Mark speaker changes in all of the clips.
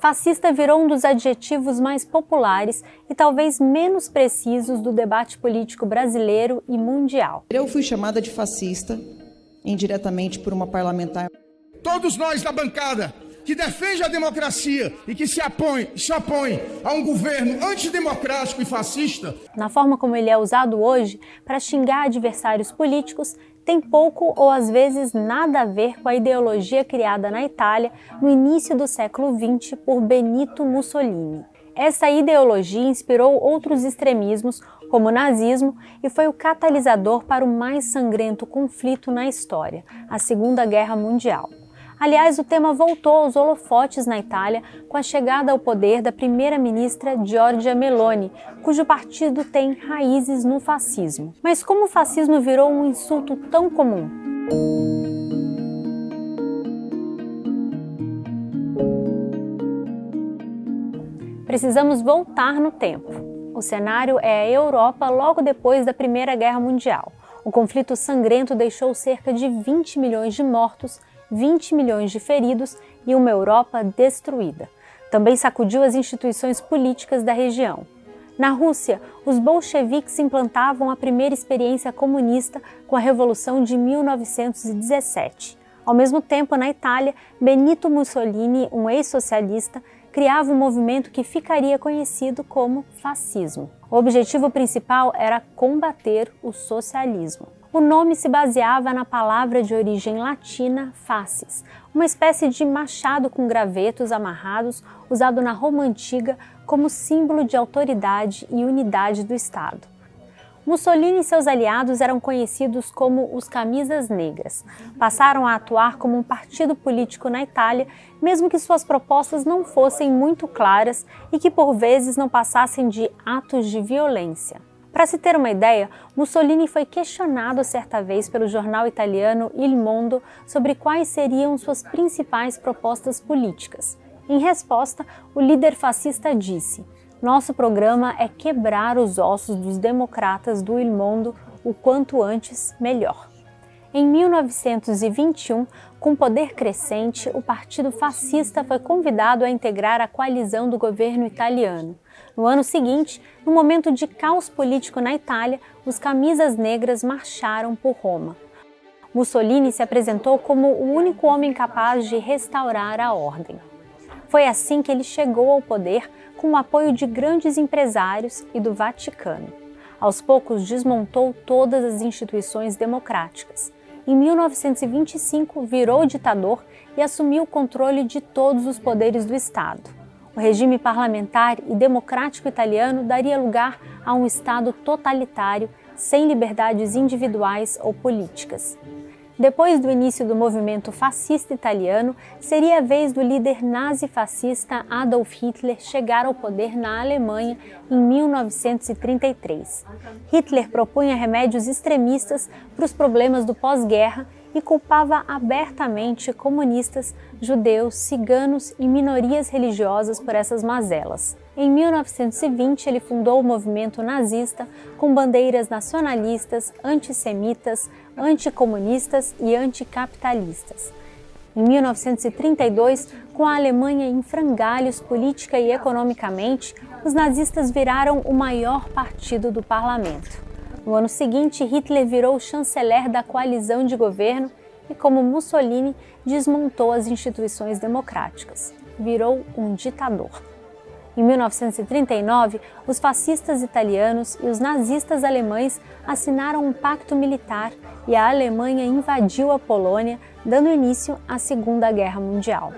Speaker 1: Fascista virou um dos adjetivos mais populares e talvez menos precisos do debate político brasileiro e mundial.
Speaker 2: Eu fui chamada de fascista indiretamente por uma parlamentar.
Speaker 3: Todos nós da bancada que defende a democracia e que se opõe a um governo antidemocrático e fascista.
Speaker 1: Na forma como ele é usado hoje para xingar adversários políticos, tem pouco ou às vezes nada a ver com a ideologia criada na Itália no início do século XX por Benito Mussolini. Essa ideologia inspirou outros extremismos, como o nazismo, e foi o catalisador para o mais sangrento conflito na história, a Segunda Guerra Mundial. Aliás, o tema voltou aos holofotes na Itália com a chegada ao poder da primeira-ministra Giorgia Meloni, cujo partido tem raízes no fascismo. Mas como o fascismo virou um insulto tão comum? Precisamos voltar no tempo. O cenário é a Europa logo depois da Primeira Guerra Mundial. O conflito sangrento deixou cerca de 20 milhões de mortos, 20 milhões de feridos e uma Europa destruída. Também sacudiu as instituições políticas da região. Na Rússia, os bolcheviques implantavam a primeira experiência comunista com a Revolução de 1917. Ao mesmo tempo, na Itália, Benito Mussolini, um ex-socialista, criava um movimento que ficaria conhecido como fascismo. O objetivo principal era combater o socialismo. O nome se baseava na palavra de origem latina fasces, uma espécie de machado com gravetos amarrados usado na Roma Antiga como símbolo de autoridade e unidade do Estado. Mussolini e seus aliados eram conhecidos como os Camisas Negras. Passaram a atuar como um partido político na Itália, mesmo que suas propostas não fossem muito claras e que por vezes não passassem de atos de violência. Para se ter uma ideia, Mussolini foi questionado certa vez pelo jornal italiano Il Mondo sobre quais seriam suas principais propostas políticas. Em resposta, o líder fascista disse: "Nosso programa é quebrar os ossos dos democratas do Il Mondo o quanto antes, melhor." Em 1921, com poder crescente, o Partido Fascista foi convidado a integrar a coalizão do governo italiano. No ano seguinte, no momento de caos político na Itália, os Camisas Negras marcharam por Roma. Mussolini se apresentou como o único homem capaz de restaurar a ordem. Foi assim que ele chegou ao poder com o apoio de grandes empresários e do Vaticano. Aos poucos, desmontou todas as instituições democráticas. Em 1925, virou ditador e assumiu o controle de todos os poderes do Estado. O regime parlamentar e democrático italiano daria lugar a um Estado totalitário, sem liberdades individuais ou políticas. Depois do início do movimento fascista italiano, seria a vez do líder nazi-fascista Adolf Hitler chegar ao poder na Alemanha em 1933. Hitler propunha remédios extremistas para os problemas do pós-guerra e culpava abertamente comunistas, judeus, ciganos e minorias religiosas por essas mazelas. Em 1920, ele fundou o movimento nazista com bandeiras nacionalistas, antissemitas, anticomunistas e anticapitalistas. Em 1932, com a Alemanha em frangalhos política e economicamente, os nazistas viraram o maior partido do parlamento. No ano seguinte, Hitler virou chanceler da coalizão de governo e, como Mussolini, desmontou as instituições democráticas. Virou um ditador. Em 1939, os fascistas italianos e os nazistas alemães assinaram um pacto militar e a Alemanha invadiu a Polônia, dando início à Segunda Guerra Mundial.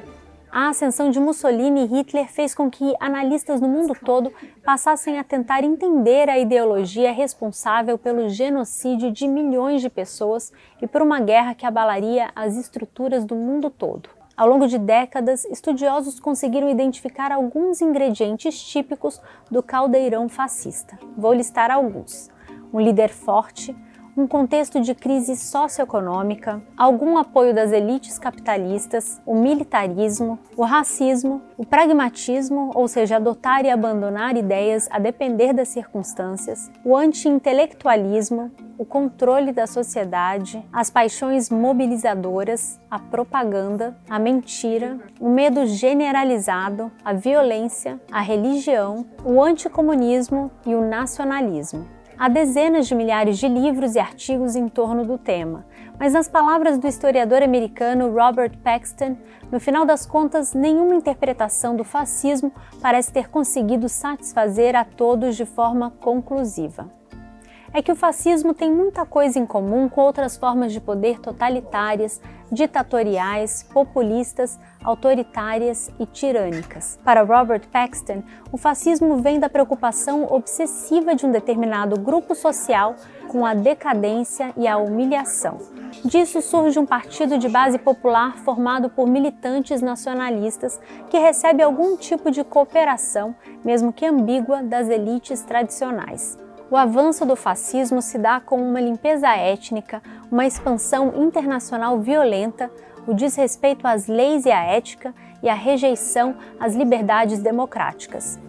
Speaker 1: A ascensão de Mussolini e Hitler fez com que analistas no mundo todo passassem a tentar entender a ideologia responsável pelo genocídio de milhões de pessoas e por uma guerra que abalaria as estruturas do mundo todo. Ao longo de décadas, estudiosos conseguiram identificar alguns ingredientes típicos do caldeirão fascista. Vou listar alguns: um líder forte, um contexto de crise socioeconômica, algum apoio das elites capitalistas, o militarismo, o racismo, o pragmatismo, ou seja, adotar e abandonar ideias a depender das circunstâncias, o anti-intelectualismo, o controle da sociedade, as paixões mobilizadoras, a propaganda, a mentira, o medo generalizado, a violência, a religião, o anticomunismo e o nacionalismo. Há dezenas de milhares de livros e artigos em torno do tema, mas nas palavras do historiador americano Robert Paxton, no final das contas, nenhuma interpretação do fascismo parece ter conseguido satisfazer a todos de forma conclusiva. É que o fascismo tem muita coisa em comum com outras formas de poder totalitárias, ditatoriais, populistas, autoritárias e tirânicas. Para Robert Paxton, o fascismo vem da preocupação obsessiva de um determinado grupo social com a decadência e a humilhação. Disso surge um partido de base popular formado por militantes nacionalistas que recebe algum tipo de cooperação, mesmo que ambígua, das elites tradicionais. O avanço do fascismo se dá com uma limpeza étnica, uma expansão internacional violenta, o desrespeito às leis e à ética e a rejeição às liberdades democráticas.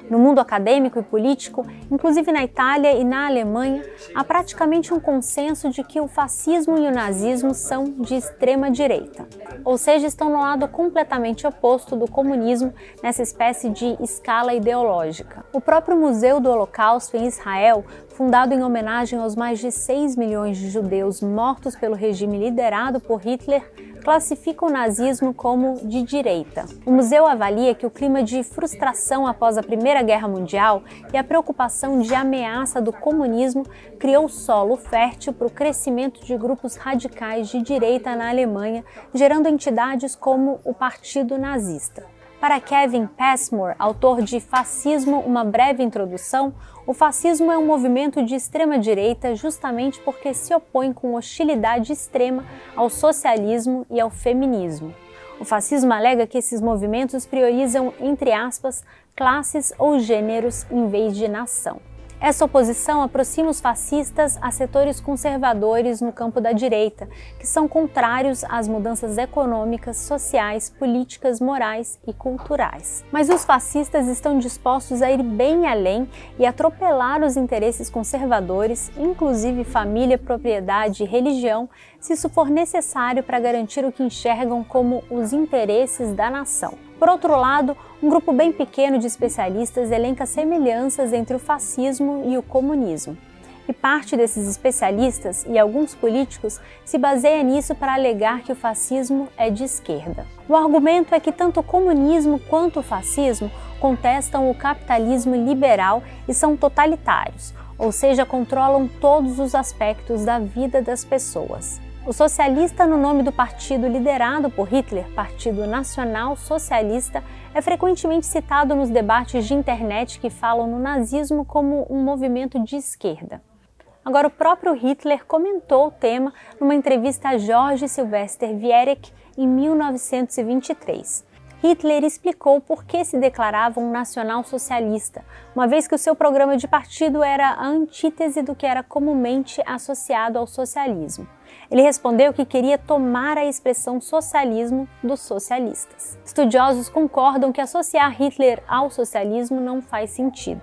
Speaker 1: No mundo acadêmico e político, inclusive na Itália e na Alemanha, há praticamente um consenso de que o fascismo e o nazismo são de extrema direita, ou seja, estão no lado completamente oposto do comunismo nessa espécie de escala ideológica. O próprio Museu do Holocausto em Israel, fundado em homenagem aos mais de 6 milhões de judeus mortos pelo regime liderado por Hitler, classifica o nazismo como de direita. O museu avalia que o clima de frustração após a Primeira Guerra Mundial e a preocupação de ameaça do comunismo criou solo fértil para o crescimento de grupos radicais de direita na Alemanha, gerando entidades como o Partido Nazista. Para Kevin Passmore, autor de Fascismo, uma breve introdução, o fascismo é um movimento de extrema-direita justamente porque se opõe com hostilidade extrema ao socialismo e ao feminismo. O fascismo alega que esses movimentos priorizam, entre aspas, classes ou gêneros em vez de nação. Essa oposição aproxima os fascistas a setores conservadores no campo da direita, que são contrários às mudanças econômicas, sociais, políticas, morais e culturais. Mas os fascistas estão dispostos a ir bem além e atropelar os interesses conservadores, inclusive família, propriedade e religião, se isso for necessário para garantir o que enxergam como os interesses da nação. Por outro lado, um grupo bem pequeno de especialistas elenca semelhanças entre o fascismo e o comunismo. E parte desses especialistas e alguns políticos se baseia nisso para alegar que o fascismo é de esquerda. O argumento é que tanto o comunismo quanto o fascismo contestam o capitalismo liberal e são totalitários, ou seja, controlam todos os aspectos da vida das pessoas. O socialista no nome do partido liderado por Hitler, Partido Nacional Socialista, é frequentemente citado nos debates de internet que falam no nazismo como um movimento de esquerda. Agora, o próprio Hitler comentou o tema numa entrevista a George Sylvester Viereck em 1923. Hitler explicou por que se declarava um nacional-socialista, uma vez que o seu programa de partido era a antítese do que era comumente associado ao socialismo. Ele respondeu que queria tomar a expressão socialismo dos socialistas. Estudiosos concordam que associar Hitler ao socialismo não faz sentido.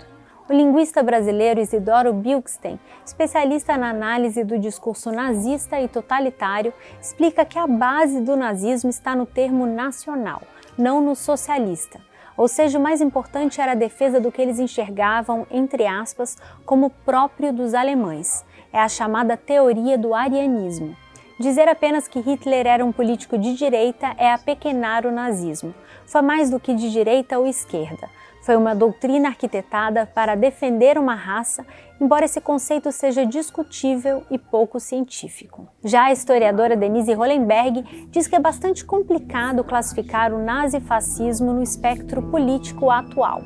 Speaker 1: O linguista brasileiro Isidoro Bilkstein, especialista na análise do discurso nazista e totalitário, explica que a base do nazismo está no termo nacional, não no socialista. Ou seja, o mais importante era a defesa do que eles enxergavam, entre aspas, como próprio dos alemães. É a chamada teoria do arianismo. Dizer apenas que Hitler era um político de direita é apequenar o nazismo. Foi mais do que de direita ou esquerda. Foi uma doutrina arquitetada para defender uma raça, embora esse conceito seja discutível e pouco científico. Já a historiadora Denise Hollenberg diz que é bastante complicado classificar o nazifascismo no espectro político atual.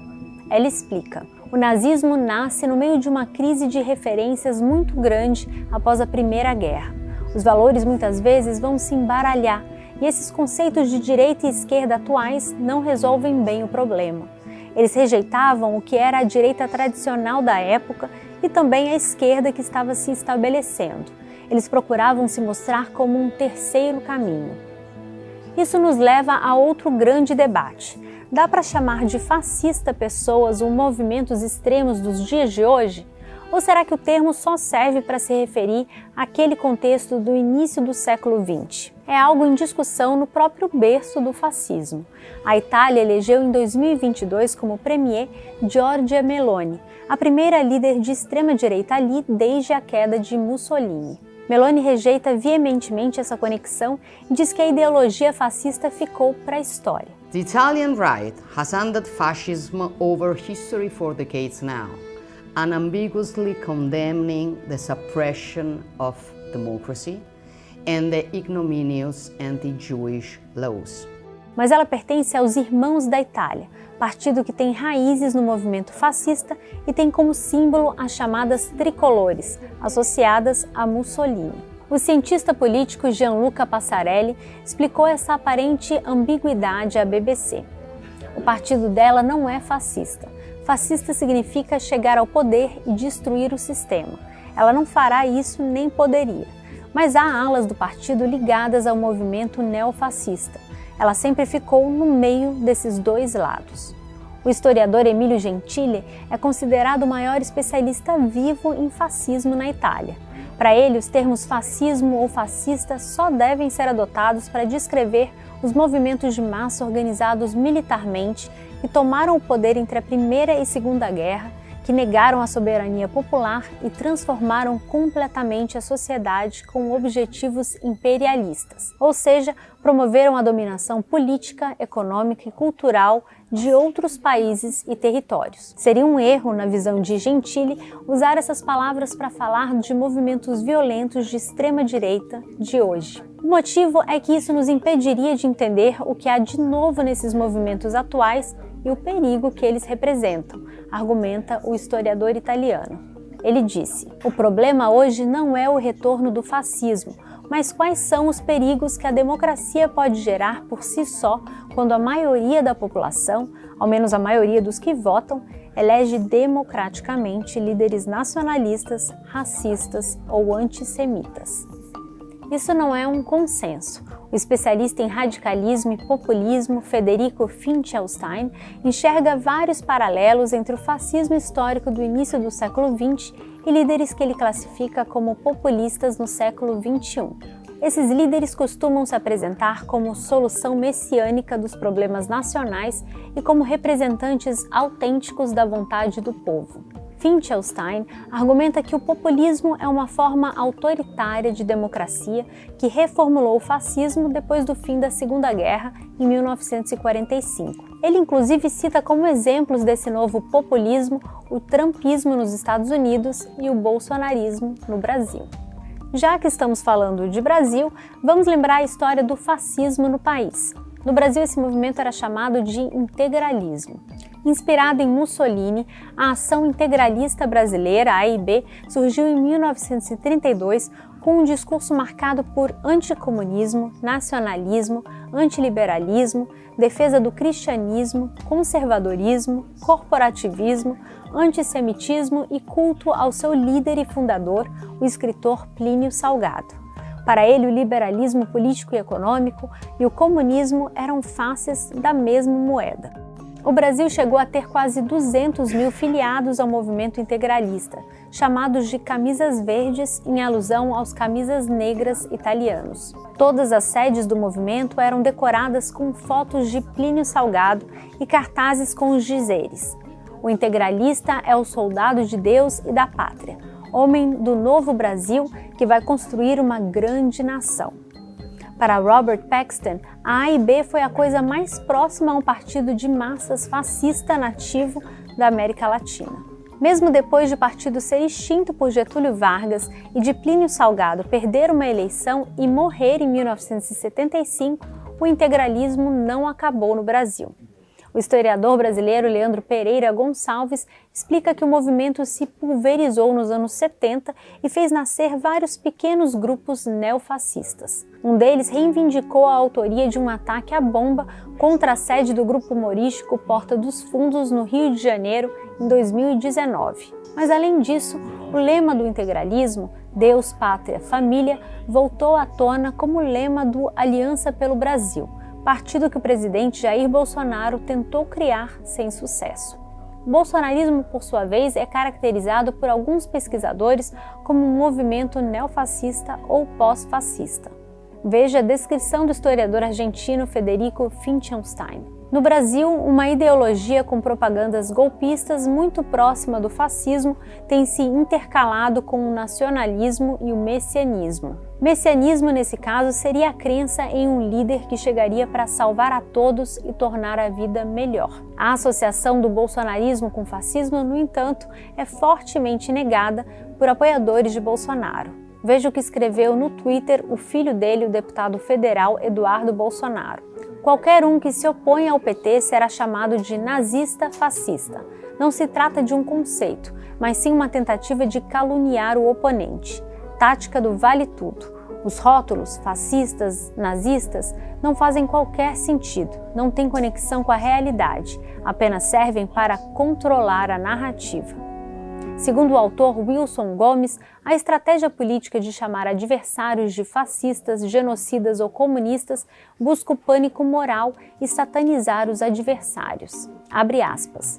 Speaker 1: Ela explica: o nazismo nasce no meio de uma crise de referências muito grande após a Primeira Guerra. Os valores muitas vezes vão se embaralhar e esses conceitos de direita e esquerda atuais não resolvem bem o problema. Eles rejeitavam o que era a direita tradicional da época e também a esquerda que estava se estabelecendo. Eles procuravam se mostrar como um terceiro caminho. Isso nos leva a outro grande debate. Dá para chamar de fascista pessoas ou movimentos extremos dos dias de hoje? Ou será que o termo só serve para se referir àquele contexto do início do século XX? É algo em discussão no próprio berço do fascismo. A Itália elegeu em 2022 como premier Giorgia Meloni, a primeira líder de extrema-direita ali desde a queda de Mussolini. Meloni rejeita veementemente essa conexão e diz que a ideologia fascista ficou para a história.
Speaker 4: The Italian right has handed fascism over history for decades now, unambiguously condemning the suppression of democracy and the ignominious anti-Jewish laws.
Speaker 1: Mas ela pertence aos Irmãos da Itália, partido que tem raízes no movimento fascista e tem como símbolo as chamadas tricolores, associadas a Mussolini. O cientista político Gianluca Passarelli explicou essa aparente ambiguidade à BBC. O partido dela não é fascista. Fascista significa chegar ao poder e destruir o sistema. Ela não fará isso nem poderia. Mas há alas do partido ligadas ao movimento neofascista. Ela sempre ficou no meio desses dois lados. O historiador Emilio Gentili é considerado o maior especialista vivo em fascismo na Itália. Para ele, os termos fascismo ou fascista só devem ser adotados para descrever os movimentos de massa organizados militarmente que tomaram o poder entre a Primeira e Segunda Guerra, que negaram a soberania popular e transformaram completamente a sociedade com objetivos imperialistas, ou seja, promoveram a dominação política, econômica e cultural de outros países e territórios. Seria um erro, na visão de Gentili, usar essas palavras para falar de movimentos violentos de extrema-direita de hoje. O motivo é que isso nos impediria de entender o que há de novo nesses movimentos atuais e o perigo que eles representam, argumenta o historiador italiano. Ele disse: "O problema hoje não é o retorno do fascismo, mas quais são os perigos que a democracia pode gerar por si só quando a maioria da população, ao menos a maioria dos que votam, elege democraticamente líderes nacionalistas, racistas ou antissemitas." Isso não é um consenso. O especialista em radicalismo e populismo Federico Finkelstein enxerga vários paralelos entre o fascismo histórico do início do século XX e líderes que ele classifica como populistas no século XXI. Esses líderes costumam se apresentar como solução messiânica dos problemas nacionais e como representantes autênticos da vontade do povo. Finkelstein argumenta que o populismo é uma forma autoritária de democracia que reformulou o fascismo depois do fim da Segunda Guerra, em 1945. Ele inclusive cita como exemplos desse novo populismo o trumpismo nos Estados Unidos e o bolsonarismo no Brasil. Já que estamos falando de Brasil, vamos lembrar a história do fascismo no país. No Brasil, esse movimento era chamado de integralismo. Inspirada em Mussolini, a Ação Integralista Brasileira, AIB, surgiu em 1932 com um discurso marcado por anticomunismo, nacionalismo, antiliberalismo, defesa do cristianismo, conservadorismo, corporativismo, antissemitismo e culto ao seu líder e fundador, o escritor Plínio Salgado. Para ele, o liberalismo político e econômico e o comunismo eram faces da mesma moeda. O Brasil chegou a ter quase 200 mil filiados ao movimento integralista, chamados de camisas verdes em alusão aos camisas negras italianos. Todas as sedes do movimento eram decoradas com fotos de Plínio Salgado e cartazes com os dizeres: "O integralista é o soldado de Deus e da pátria, homem do novo Brasil que vai construir uma grande nação." Para Robert Paxton, a AIB foi a coisa mais próxima a um partido de massas fascista nativo da América Latina. Mesmo depois de o partido ser extinto por Getúlio Vargas e de Plínio Salgado perder uma eleição e morrer em 1975, o integralismo não acabou no Brasil. O historiador brasileiro Leandro Pereira Gonçalves explica que o movimento se pulverizou nos anos 70 e fez nascer vários pequenos grupos neofascistas. Um deles reivindicou a autoria de um ataque à bomba contra a sede do grupo humorístico Porta dos Fundos, no Rio de Janeiro, em 2019. Mas, além disso, o lema do integralismo, Deus, Pátria, Família, voltou à tona como lema do Aliança pelo Brasil, partido que o presidente Jair Bolsonaro tentou criar sem sucesso. O bolsonarismo, por sua vez, é caracterizado por alguns pesquisadores como um movimento neofascista ou pós-fascista. Veja a descrição do historiador argentino Federico Finckenstein. No Brasil, uma ideologia com propagandas golpistas muito próxima do fascismo tem se intercalado com o nacionalismo e o messianismo. Messianismo, nesse caso, seria a crença em um líder que chegaria para salvar a todos e tornar a vida melhor. A associação do bolsonarismo com o fascismo, no entanto, é fortemente negada por apoiadores de Bolsonaro. Veja o que escreveu no Twitter o filho dele, o deputado federal Eduardo Bolsonaro. Qualquer um que se opõe ao PT será chamado de nazista-fascista. Não se trata de um conceito, mas sim uma tentativa de caluniar o oponente. Tática do vale tudo. Os rótulos fascistas, nazistas não fazem qualquer sentido, não têm conexão com a realidade, apenas servem para controlar a narrativa. Segundo o autor Wilson Gomes, a estratégia política de chamar adversários de fascistas, genocidas ou comunistas busca o pânico moral e satanizar os adversários. Abre aspas.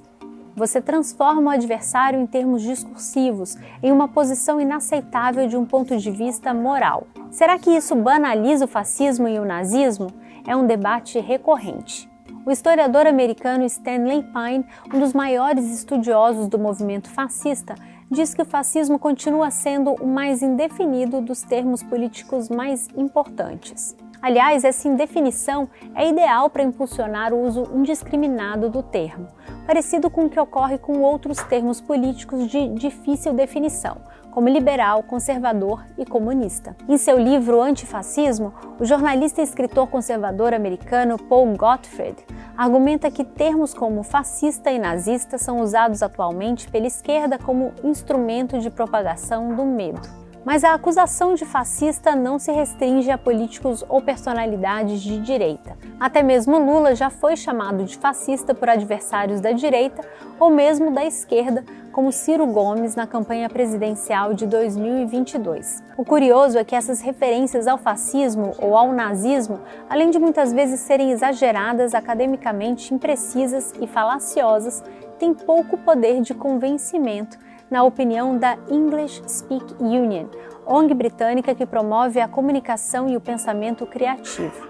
Speaker 1: Você transforma o adversário em termos discursivos, em uma posição inaceitável de um ponto de vista moral. Será que isso banaliza o fascismo e o nazismo? É um debate recorrente. O historiador americano Stanley Pine, um dos maiores estudiosos do movimento fascista, diz que o fascismo continua sendo o mais indefinido dos termos políticos mais importantes. Aliás, essa indefinição é ideal para impulsionar o uso indiscriminado do termo, parecido com o que ocorre com outros termos políticos de difícil definição, como liberal, conservador e comunista. Em seu livro Antifascismo, o jornalista e escritor conservador americano Paul Gottfried argumenta que termos como fascista e nazista são usados atualmente pela esquerda como instrumento de propagação do medo. Mas a acusação de fascista não se restringe a políticos ou personalidades de direita. Até mesmo Lula já foi chamado de fascista por adversários da direita ou mesmo da esquerda, como Ciro Gomes na campanha presidencial de 2022. O curioso é que essas referências ao fascismo ou ao nazismo, além de muitas vezes serem exageradas, academicamente imprecisas e falaciosas, têm pouco poder de convencimento, na opinião da English Speak Union, ONG britânica que promove a comunicação e o pensamento criativo.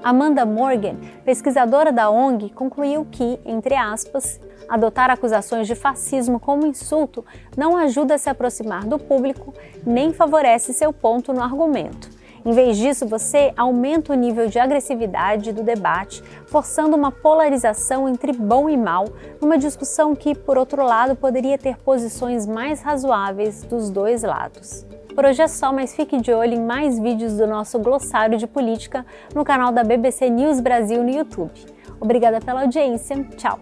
Speaker 1: Amanda Morgan, pesquisadora da ONG, concluiu que, entre aspas, adotar acusações de fascismo como insulto não ajuda a se aproximar do público nem favorece seu ponto no argumento. Em vez disso, você aumenta o nível de agressividade do debate, forçando uma polarização entre bom e mal, numa discussão que, por outro lado, poderia ter posições mais razoáveis dos dois lados. Por hoje é só, mas fique de olho em mais vídeos do nosso glossário de política no canal da BBC News Brasil no YouTube. Obrigada pela audiência, tchau!